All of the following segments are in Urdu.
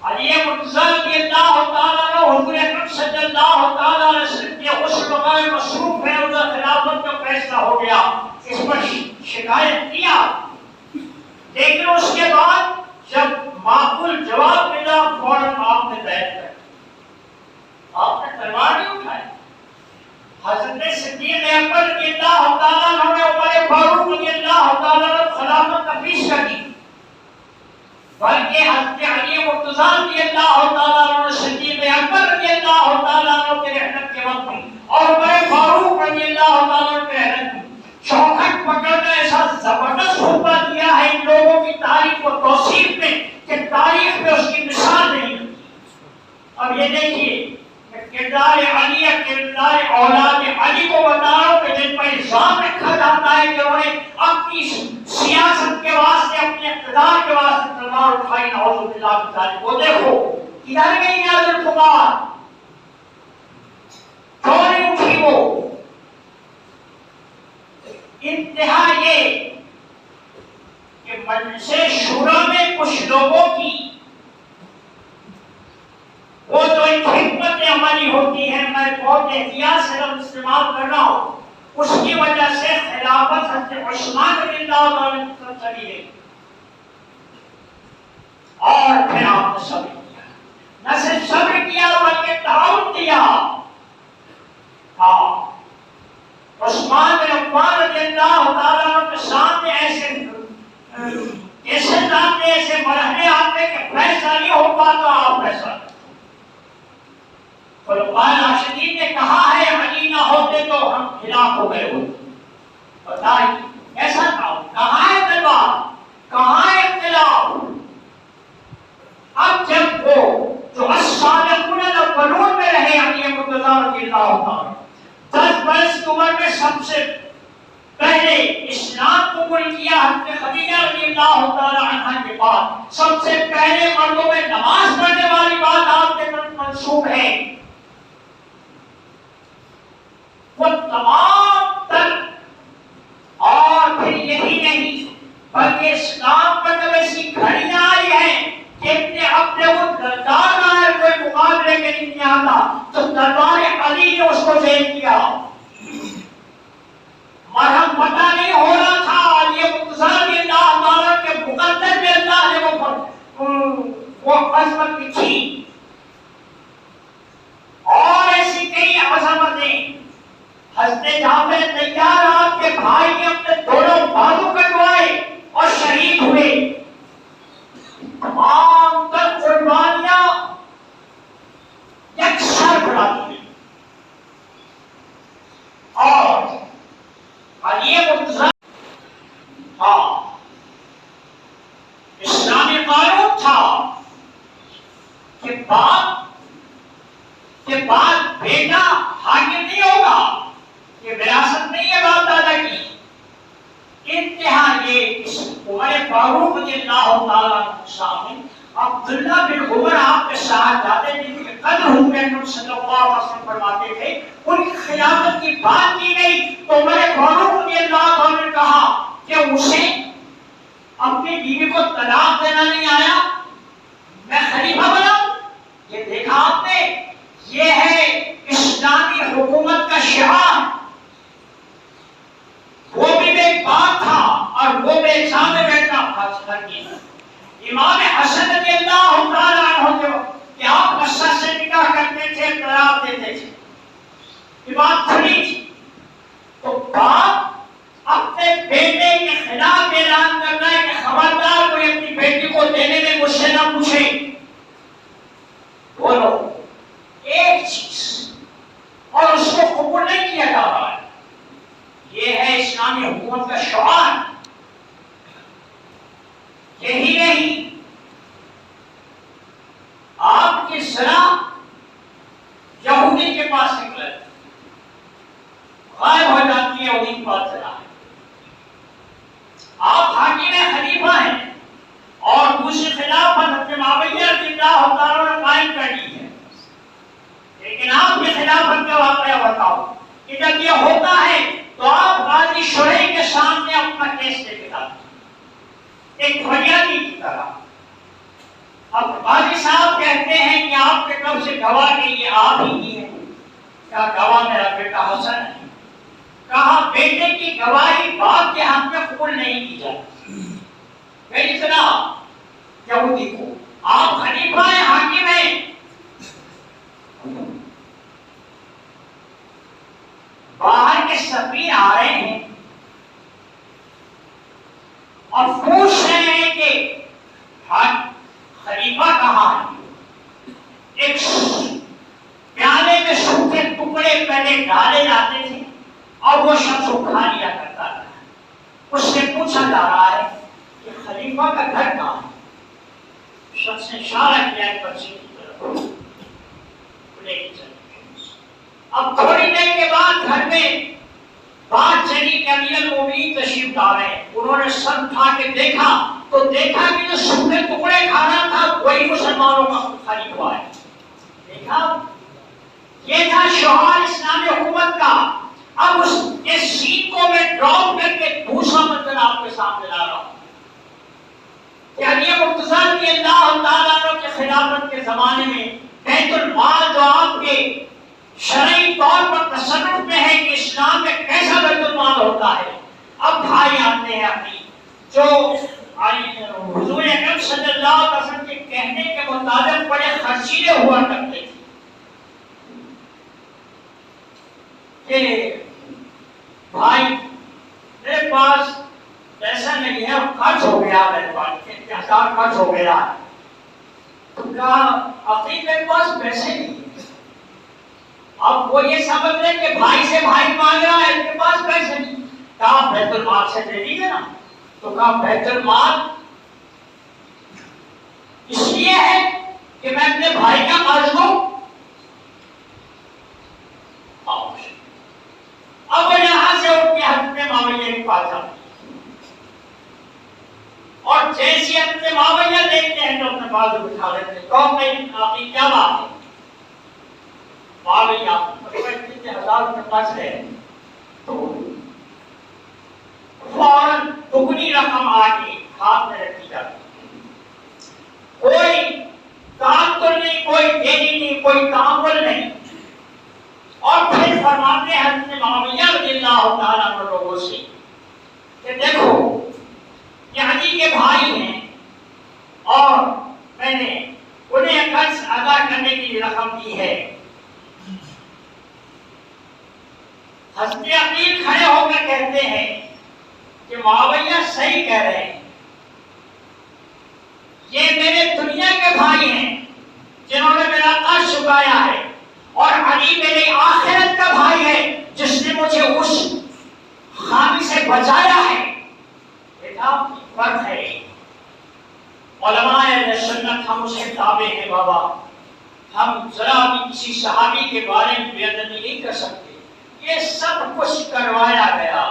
علی مرتضیٰ رضی اللہ تعالیٰ عنہ حضور اکرم صلی اللہ تعالیٰ علیہ وسلم کے غسل وغیرہ مصروف ہے، ادھر خلافت کا فیصلہ ہو گیا، اس پر شکایت کیا، لیکن اس کے بعد جب معقول جواب ملا فوراً آپ نے بیعت کر، آپ نے تلوار نہیں اٹھائی۔ حضرت صدیق اکبر رضی اللہ تعالیٰ عنہ نے عمر فاروق رضی اللہ تعالیٰ عنہ خلافت تفویض کر دی، بلکہ حضرت علی مرتضیٰ رضی اللہ تعالیٰ عنہ صدیق اکبر رضی اللہ تعالیٰ عنہ کے رحمت کے وقت میں اور عمر فاروق رضی اللہ تعالیٰ عنہ کے رحمت میں چوکھٹ پکڑنا ایسا زبردست خطبہ دیا ہے ان لوگوں کی تاریخ و توصیف میں کہ تاریخ میں اس کی مثال نہیں ہوتی۔ اب یہ دیکھیے کردار علی، کردار اولاد علی کو بتا رہا ہوں کہ جن پر الزام رکھا جاتا ہے کہ انہیں اپنی سیاست کے واسطے، اپنے اقتدار کے واسطے تلوار اٹھائی، نعوذ باللہ من ذالک۔ وہ دیکھو کدھر گئی نیاز الفقار، کیوں نہیں اٹھی وہ؟ انتہا یہ کہ مجلس شورا میں کچھ لوگوں کی وہ جو ایک حکمت عملی ہوتی ہے، میں بہت احتیاط سے لفظ استعمال کر رہا ہوں، اس کی وجہ سے خلافت حضرت عثمان رضی اللہ عنہ کی طرف چلی گئی، اور پھر آپ نے صبر کیا، نہ صرف صبر کیا بلکہ تعاون دیا۔ ہاں، عثمان بن عفان رضی اللہ تعالیٰ عنہ کے سامنے ایسے مرحلے آتے کہ فیصلہ نہیں ہو پاتا، آپ فیصلہ کریں۔ خلفائے راشدین نے کہا ہے علی نہ ہوتے تو ہم خلاف ہو گئے ہوتے، بتائیے ایسا تھا، کہاں ہے تلوار، کہاں ہے اختلاف؟ اب جب وہ جو السابقون الاولون میں رہے علی مرتضیٰ رضی اللہ عنہ 10 برس کی عمر میں سب سے پہلے اسلام قبول کیا، حضرت خدیجہ رضی اللہ تعالی عنہ کے بعد سب سے پہلے مردوں میں نماز پڑھنے والی بات آپ کے طرف منسوب ہے، وہ تمام تر، اور پھر یہی نہیں بلکہ اسلام پر جب ایسی گھڑیاں آئی ہیں کہ اپنے وہ دردار آئے کوئی مقابلے کے نہیں آتا تو دربار علی نے اس کو جیل کیا، مرہم پتہ نہیں ہو رہا تھا، علی مرتضیٰ رضی اللہ تعالیٰ کے مقدر میں اللہ نے وہ عظمت لکھی، اور ایسی کئی عظمتیں۔ حضرت جعفر طیار آپ کے بھائی نے اپنے دونوں بازو کٹوائے اور شہید ہوئے، تمام تر قربانیاں یکسر بڑھا دی، اور علی مرتضیٰ اسلامی قانون تھا کہ باپ کے بعد بیٹا حاکم نہیں ہوگا، یہ وراثت نہیں ہے باپ دادا کی۔ انتہا یہ اس عمر فاروق رضی اللہ تعالیٰ عنہ سامنے عبداللہ بن عمر آپ کے ساتھ جاتے جن کے قدر حضور اکرم صلی اللہ علیہ وسلم فرماتے تھے، ان کی خلافت کی بات کی گئی تو عمر فاروق رضی اللہ عنہ نے کہا کہ اسے اپنی بیوی کو طلاق دینا نہیں آیا، میں خلیفہ بناؤں؟ یہ دیکھا آپ نے، یہ ہے اسلامی حکومت کا شعار۔ وہ بھی بے باپ تھا اور وہ بے سامنے بیٹھنا فاصلہ کیا۔ امام حسن رضی اللہ تعالیٰ عنہ جو کہ آپ قصہ سے نکاح کرتے تھے، طلاق دیتے تھے، یہ بات کھلی تھی، تو باپ اپنے بیٹے کے خلاف اعلان کرنا ہے کہ خبردار کوئی اپنی بیٹی کو دینے میں مجھ سے نہ پوچھے۔ بولو ایک چیز، اور اس کو قبول نہیں کیا جا رہا ہے، یہ ہے اسلامی حکومت کا شعار۔ یہی نہیں، آپ کی ذرا یہودی کے پاس نکلے، غائب ہو جاتی ہے انہیں کے پاس ذرا، آپ حاکم خلیفہ ہیں اور دوسری خلافت حضرت معاویہ رضی اللہ تعالیٰ نے قائم کر دی ہے، لیکن آپ کی خلافت کا واقعہ بتاؤ کہ جب یہ ہوتا ہے تو آپ قاضی شرعی کے سامنے اپنا کیس لے کے جاتے ہیں، ایک فریادی کی طرح، اب قاضی صاحب کہتے ہیں کہ آپ کے کب سے گواہ کہ یہ آپ ہی ہیں؟ کیا گواہ میرا بیٹا حسن ہے؟ کہا بیٹے کی گواہی باپ کے حق میں قبول نہیں کی جاتی. میری طرح یہودی کو آپ خلیفہ ہیں، حاکم ہیں، باہر کے سفیر آ رہے ہیں اور پوچھ رہے ہیں کہ خلیفہ کہاں ہے. ایک پیالے میں سوکھے ٹکڑے پہلے ڈالے جاتے تھے اور وہ شخص کو کھا لیا کرتا تھا. اس سے پوچھا جا رہا ہے کہ خلیفہ کا گھر کہاں ہے. شخص نے اشارہ کیا ہے بچے کی طرف. اب تھوڑی دیر کے بعد گھر میں بات چلی کہ امیر المومنین تشریف لائے ہیں. انہوں نے سر اٹھا کے دیکھا تو دیکھا کہ جو سوکھے ٹکڑے کھانا تھا وہی مسلمانوں کا خلیفہ ہے. دیکھا یہ تھا شعار اسلامی حکومت کا. اب اس کے سین کو میں ڈراپ کر کے دوسرا منظر آپ کے سامنے لا رہا ہوں کہ علی مرتضیٰ رضی اللہ تعالیٰ عنہ کے خلافت کے زمانے میں بیت المال جو آپ کے شرعی طور پر تصرف میں ہے کہ اسلام میں کیسا بیت المال ہوتا ہے. اب بھائی آتے ہیں اپنی جو حضور اکرم صلی اللہ علیہ وسلم کے کہنے کے مطابق بڑے خرچیلے ہوا کرتے تھے کہ بھائی میرے پاس پیسہ نہیں ہے، خرچ ہو گیا، میرے پاس 1000 خرچ ہو گیا. تو کہا عقیل میرے پاس پیسے نہیں. اب وہ یہ سمجھ رہے کہ بھائی سے بھائی مانگ رہا ہے، ان کے پاس پیسے نہیں. کہا بیت المال سے دے دیجیے نا. تو کہا بیت المال اس لیے ہے کہ میں اپنے بھائی کا قرض دوں. اب وہ یہاں سے اٹھ کے حضرت معاویہ کے پاس جاتے اور جیسے حضرت معاویہ دیکھتے ہیں تو اپنے بازو بٹھا لیتے ہیں. کہو میں آپ کی کیا بات ہے؟ معاویہ 1000 روپے قرض ہے. تو فوراً دگنی رقم آ کے ہاتھ میں رکھی جاتی. کوئی تعطل نہیں، کوئی دیری نہیں، کوئی تعامل نہیں. اور پھر فرماتے ہیں حضرت معاویہ رضی اللہ تعالیٰ عنہ لوگوں سے کہ دیکھو یہ علی کے بھائی ہیں اور میں نے انہیں قرض ادا کرنے کی رقم دی ہے. حضرت عقیل کھڑے ہو کر کہتے ہیں کہ معاویہ صحیح کہہ رہے ہیں، یہ میرے دنیا کے بھائی ہیں جنہوں نے میرا قرض چکایا ہے، اور علی میرے آخرت کا بھائی ہے جس نے مجھے اس خامی سے بچایا ہے. بیٹا فرق ہے. علماء اہل سنت ہم اسے تابع ہیں بابا. ہم ذرا بھی کسی صحابی کے بارے میں بے ادبی نہیں کر سکتے. یہ سب کچھ کروایا گیا.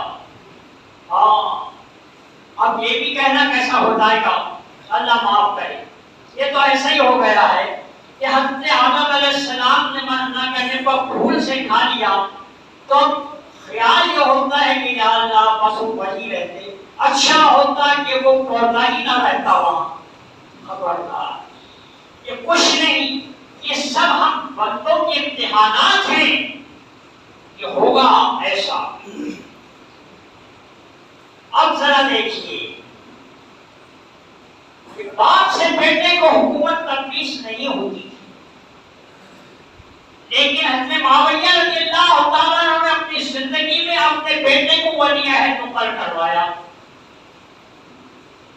ہاں اب یہ بھی کہنا کیسا ہو جائے گا، اللہ معاف کرے. یہ تو ایسا ہی ہو گیا ہے کہ حضرت آدم علیہ السلام نے منع کرنے پر بھول سے کھا لیا تو خیال یہ ہوتا ہے کہ یا اللہ بس وہ وہی رہتے. اچھا ہوتا کہ وہ پودا ہی نہ رہتا وہاں. خبردار یہ کچھ نہیں، یہ سب ہم بندوں کے امتحانات ہیں. یہ ہوگا ایسا. اب ذرا دیکھیے کہ باپ سے بیٹے کو حکومت تلبیس نہیں ہوتی تھی، لیکن حضرت معاویہ رضی اللہ تعالیٰ عنہ نے اپنی زندگی میں اپنے بیٹے کو ولی عہد مقرر کروایا.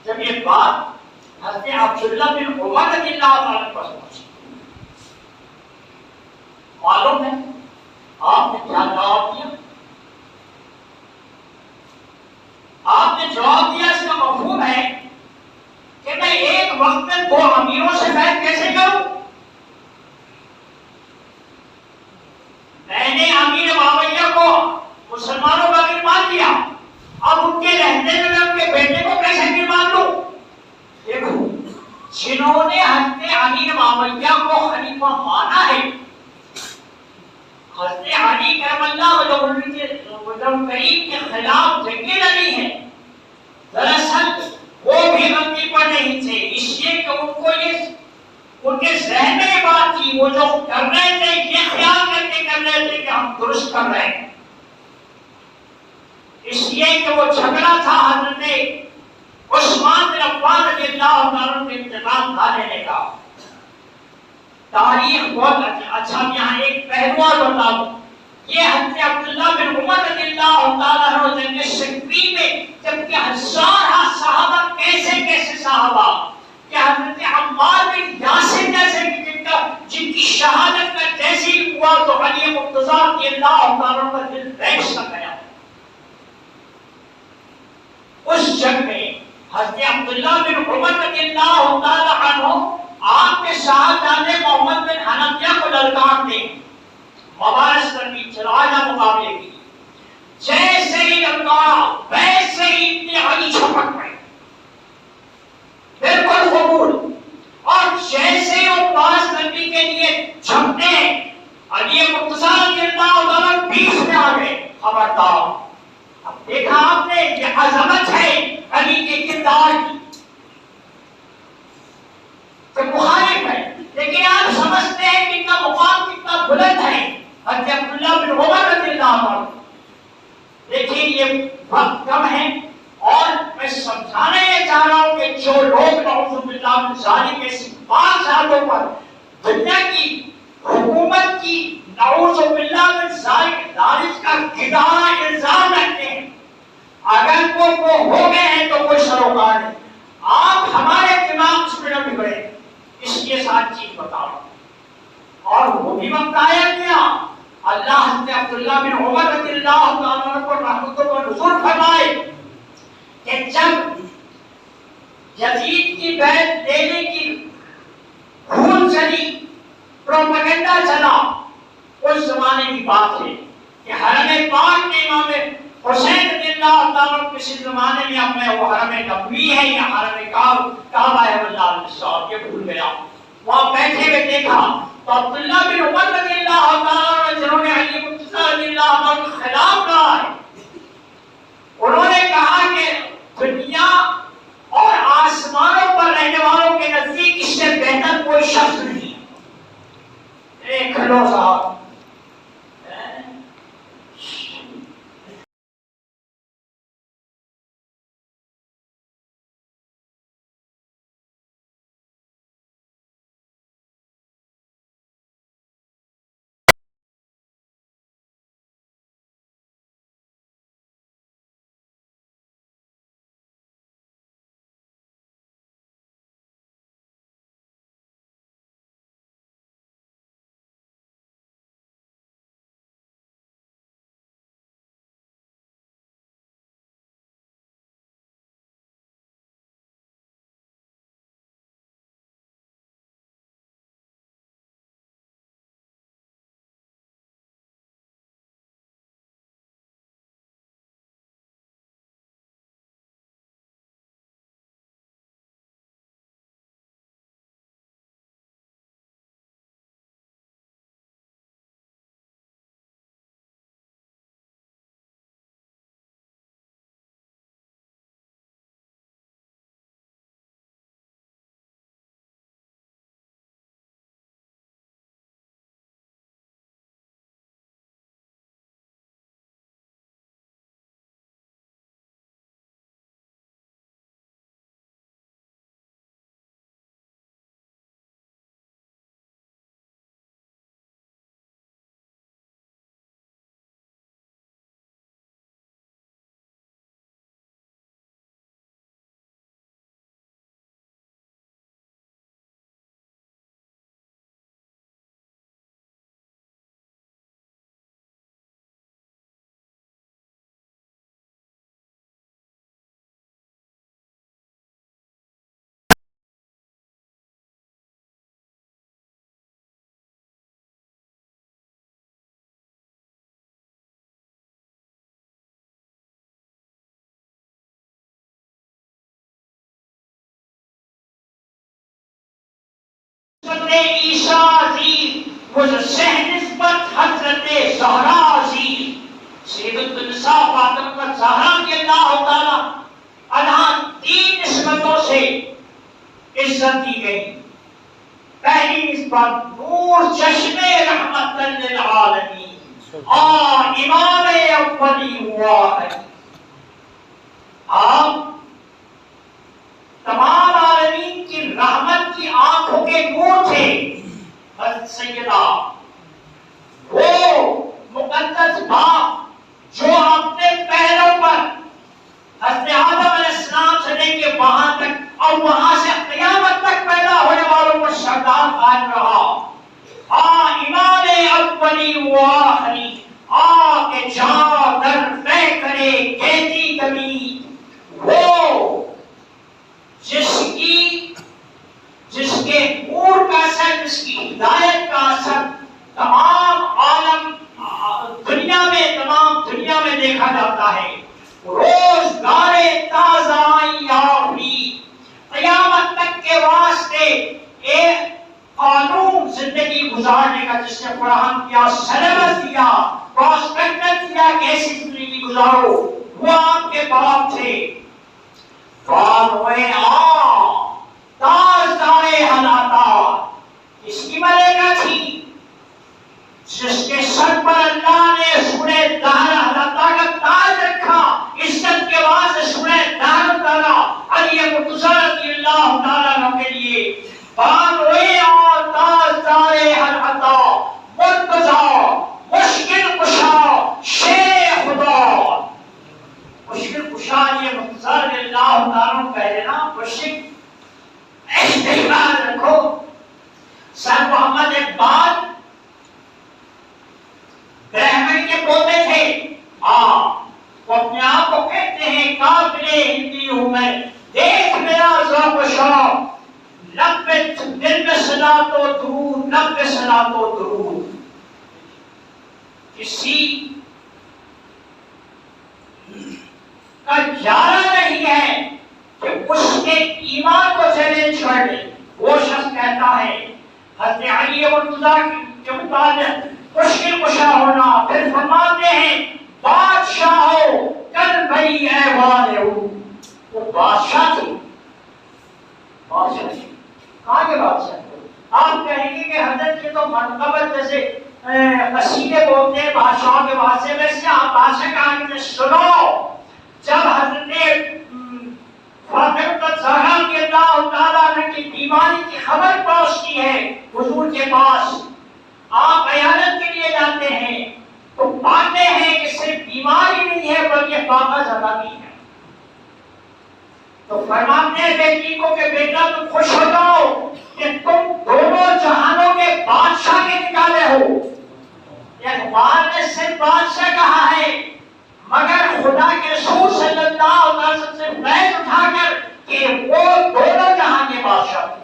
جب یہ بات حضرت عبداللہ بن عمر رضی اللہ تعالیٰ عنہ پر پہنچی، معلوم ہے آپ نے کیا جواب دیا؟ آپ نے جواب دیا اس کا مفہوم ہے کہ میں ایک وقت میں 2 امیروں سے بیعت کیسے کروں؟ میں نے امیر معاویہ کو مسلمانوں کا امیر مان لیا، اب ان کے رہتے میں ان کے بیٹے کو کیسے امیر مان لوں؟ دیکھو جنہوں نے حضرت امیر معاویہ کو خلیفہ مانا ہے، حضرت علی کرم اللہ وجہ کریم کے خلاف جنگیں لڑی ہیں، دراصل وہ بھی غلطی پر نہیں تھے، اس لیے کہ ان کو یہ ان کے ذہن میں یہ بات تھی، وہ جو کر رہے تھے یہ خیال کر کے کر رہے تھے کہ ہم درست کر رہے ہیں، اس لیے کہ وہ جھگڑا تھا حضرت عثمان بن عفان رضی اللہ عنہ کے انتقام تھا لینے کا۔ تاریخ بہت اچھا، یہاں ایک پہلو بتاؤں، یہ حضرت عبداللہ بن عمر رضی اللہ تعالیٰ عنہ جنگ صفین میں جبکہ ہزارہ صحابہ کیسے صحابہ کہ حضرت عمار بن یاسر جیسے جن کی شہادت کا جیسے ہی ہوا تو علی مرتضیٰ رضی اللہ تعالیٰ عنہ کا دل بیٹھ سا گیا۔ اس جنگ میں حضرت عبداللہ بن عمر رضی اللہ تعالیٰ عنہ آپ کے ساتھ جانے محمد بن حنفیہ کو للکار دے، مبارز کرنی چراجہ مقابلے کی، جیسے ہی للکارا ویسے ہی ابن علی چھپٹ پڑے، بالکل قبول، اور جیسے ہی وہ باز کرنے کے لیے چھپنے علی مرتضیٰ رضی اللہ تعالیٰ بیچ میں آ گئے، خبردار۔ اب دیکھا آپ نے یہ عظمت ہے علی کے کردار کی، تو مخالف ہے لیکن آپ سمجھتے ہیں کہ ان کا مقام کتنا بلند ہے۔ حضرت عبداللہ بن عمر رضی اللہ عنہ، دیکھیں یہ وقت کم ہے اور میں سمجھانا یہ چاہ رہا ہوں کہ جو لوگ نعوذ باللہ من ذالک ایسی پانچ ذاتوں پر دنیا کی حکومت کی نعوذ باللہ من ذالک لالچ کا گدارا الزام رکھتے ہیں، اگر وہ ہو گئے ہیں تو کوئی سروکار نہیں۔ آپ ہمارے دماغ اس میں نہ بگڑے، اس لیے ساتھ چیز بتاؤ، اور وہ بھی وقت آیا کیا اللہ حضرت عبداللہ بن عمر رضی اللہ عنہ کو رحمتوں کو نزول فرمائے کہ جب یزید کی بیعت لینے کی خون چلی، پروپیگنڈا چلا، اس زمانے کی بات ہے کہ حرم پاک میں امام حسین رضی اللہ تعالیٰ کسی زمانے میں اب میں وہ حرم نبوی ہے یا حرم کعبہ ہے اللہ علیہ یہ بھول گیا، وہاں بیٹھے ہوئے دیکھا تو عبداللہ بن عمر رضی اللہ تعالیٰ جنہوں نے علی مرتضیٰ رضی اللہ عنہ کے خلاف کہا ہے، انہوں نے کہا کہ دنیا اور آسمانوں پر رہنے والوں کے نزدیک اس سے بہتر کوئی شخص نہیں۔ ایک کھلو صاحب عیسیٰ عزیز وہ شہ نسبت حضرت زہرا عزیز سید النساء فاطمہ زہرا رضی اللہ تعالی عنہا تین نسبتوں سے عزت دی گئی۔ پہلی نسبت نور چشمے رحمت للعالمین اور امام اولی ہوا ہے. آپ تمام عالمین کی رحمت کی آنکھوں کے نور تھے. حضرت سیدہ وہ مقدس باپ جو اپنے پیروں پر حضرت آدم علیہ السلام سے لے کے وہاں تک اور وہاں سے قیامت تک پیدا ہونے والوں پر سردار قائم رہا. امام اولی و آخری کے جا در طے کرے کہتی کبھی وہ جس کے نور کا اثر، جس کی ہدایت کا اثر تمام دنیا میں دیکھا جاتا ہے. روزگار تازہ آفری قیامت تک کے واسطے ایک قانون زندگی گزارنے کا جس نے فراہم کیا، سلیبس دیا، پراسپیکٹس دیا کہ ایسی زندگی گزارو، وہ آپ کے باپ تھے. تازدارے حالات اس کی ملکہ تھی جس کے سر پر اللہ نے سورہ دہر حالتا کا تاج رکھا. عزت کے واسطے سورہ دہر اتارا علی مرتضی رضی اللہ تعالیٰ عنہ کے لیے. بانوئے اور تازدارے حالتا مرتضی مشکل کشا شیر خدا. مشکل کشا یہ مرتضی رضی اللہ تعالیٰ عنہ کہہ دینا مشکل احتمال رکھو. سر محمد اقبال برہمن کے پوتے تھے. وہ اپنے آپ کو کہتے ہیں قابل ہندی ہوں میں، دیکھ میرا ذوق و شوق، لب پہ دل میں صلاۃ و درود، لب پہ صلاۃ و درود. کسی کا جارہ نہیں ہے کہ اس کے ایمان کو چیلنج کر دے. وہ شخص کہتا ہے حضرت علی مرتضی کے متعلق مشکل کشا ہونا. پھر فرماتے ہیں بادشاہ ہو کل بھئی ایوان ہو. وہ بادشاہ تھی. بادشاہ تھی کہاں کے بادشاہ تھے؟ آپ کہیں گے کہ حضرت یہ تو منقبت جیسے قصیدے بولتے ہیں بادشاہ کے واسطے، ویسے آپ بادشاہ کہاں کے سنو. جب حضرت فاطمہ الزہرا کے اللہ تعالیٰ عنہ کی بیماری کی خبر پہنچتی ہے حضور کے پاس، آپ عیادت کے لیے جاتے ہیں تو پاتے ہیں کہ صرف بیماری نہیں ہے بلکہ فاقہ زدہ بھی ہے. تو فرماتے ہیں بیٹی کو کہ بیٹا تم خوش ہو جاؤ کہ تم دونوں جہانوں کے بادشاہ کے نکالے ہو. اقبال نے صرف بادشاہ کہا ہے مگر خدا کے رسول صلی اللہ علیہ وسلم سے بیعت اٹھا کر کہ وہ دونوں جہاں کے بادشاہ تھے.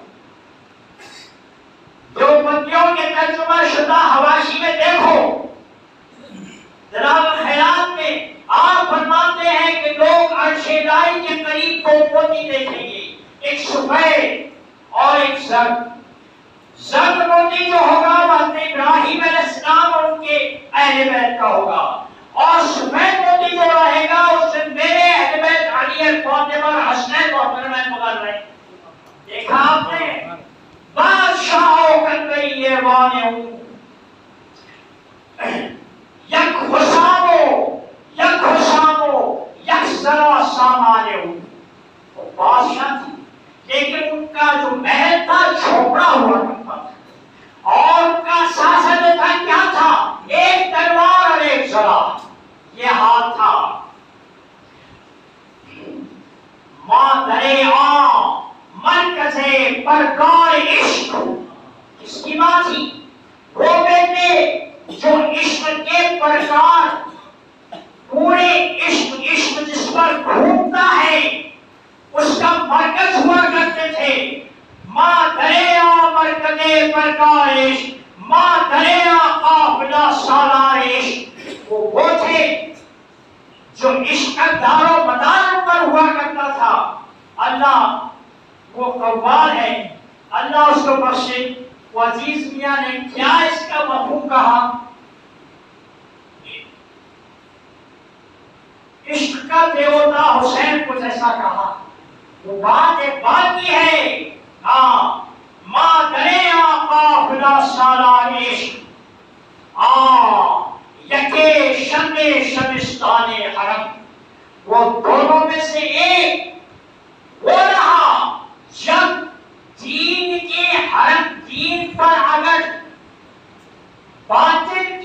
جو بندیوں کے ترجمہ شدہ حواشی میں دیکھو، جناب خیرات میں آپ فرماتے ہیں کہ لوگ عرش الہی کے قریب دو موتی دیکھیں گے، ایک سفید اور ایک زرد. زرد موتی جو ہوگا وہ حضرت ابراہیم علیہ السلام اور ان کے اہل بیت کا ہوگا، اور سفید موتی جو رہے گا اس سے میرے اہل بیت علی فاطمہ حسنین اور حسین مغرر. دیکھا آپ نے بادشاہوں کر گئی یہ وانے ہوں یک حسامو یک ذرا سامانے ہوں. وہ بادشاہ تھی لیکن ان کا جو محل تھا چھوپڑا ہوا کرتا تھا، اور ان کا ساسن تھا کیا تھا؟ ایک تلوار اور ایک ذرا. یہ ہاتھ تھا ماں درے عام مرکز پرکار عشق. اس کی ماں تھی. وہ بیٹے جو عشق کے پرکار پورے عشق جس پر گھومتا ہے اس کا مرکز ہوا کرتے تھے. ماں دریا مرکز پرکار عشق، ماں دریا قافلہ سالار عشق. وہ تھے جو عشق کا دار و مدار پر ہوا کرتا تھا. اللہ وہ قوال ہے، اللہ اس کو بخشے. وہ عزیز میاں نے کیا اس کا مفہوم کہا؟ عشق کا دیوتا حسین کچھ ایسا کہا. وہ بات ایک بات کی ہے. ماں دریا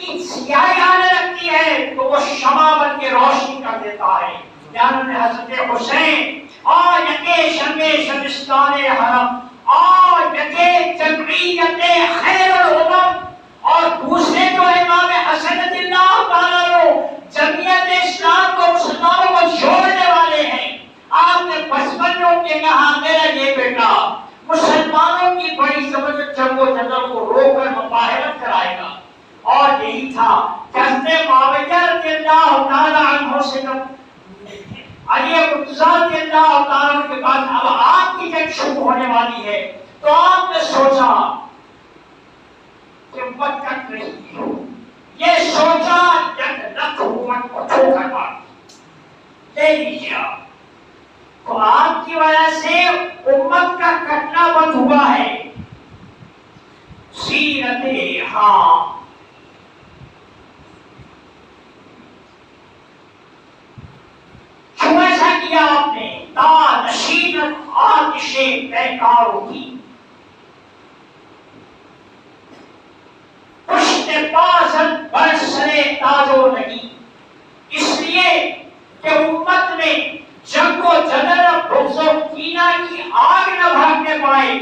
کی سیاہی آنے لگتی ہے تو وہ شمع بن کے روشنی کر دیتا ہے. جناب حضرت حسین اور یکے شمع شبستان حرم اور یکے جمعیت خیر الامم اور دوسرے جو امام حسن رضی اللہ تعالیٰ جمعیت اسلام کو مسلمانوں کو جوڑنے والے ہیں. آپ نے بچپن میں ان کے کہا میرا یہ بیٹا مسلمانوں کی بڑی زبردست جنگ و جدل کو روک کر مفاہمت کرائے گا. اور یہی تھا حضرت معاویہ رضی اللہ تعالیٰ عنہ سے علی مرتضیٰ رضی اللہ تعالیٰ عنہ کے بعد اب آپ کی جنگ شروع ہونے والی ہے. تو آپ نے سوچا کہ وقت نہیں ہو. یہ سوچا جنگ نہ حکومت کو چھوڑ کر مار لے لیجیے آپ. تو آپ کی وجہ سے امت کا کٹنا بند ہوا ہے. سیرت ہاں کیوں ایسا کیا آپ نے؟ تا نشینت آتش پیکاروں کی پشت بازن برسرے تاجو نہیں. اس لیے کہ امت میں جنگ و جدل بغض و کینہ کی آگ نہ بھاگنے پائے.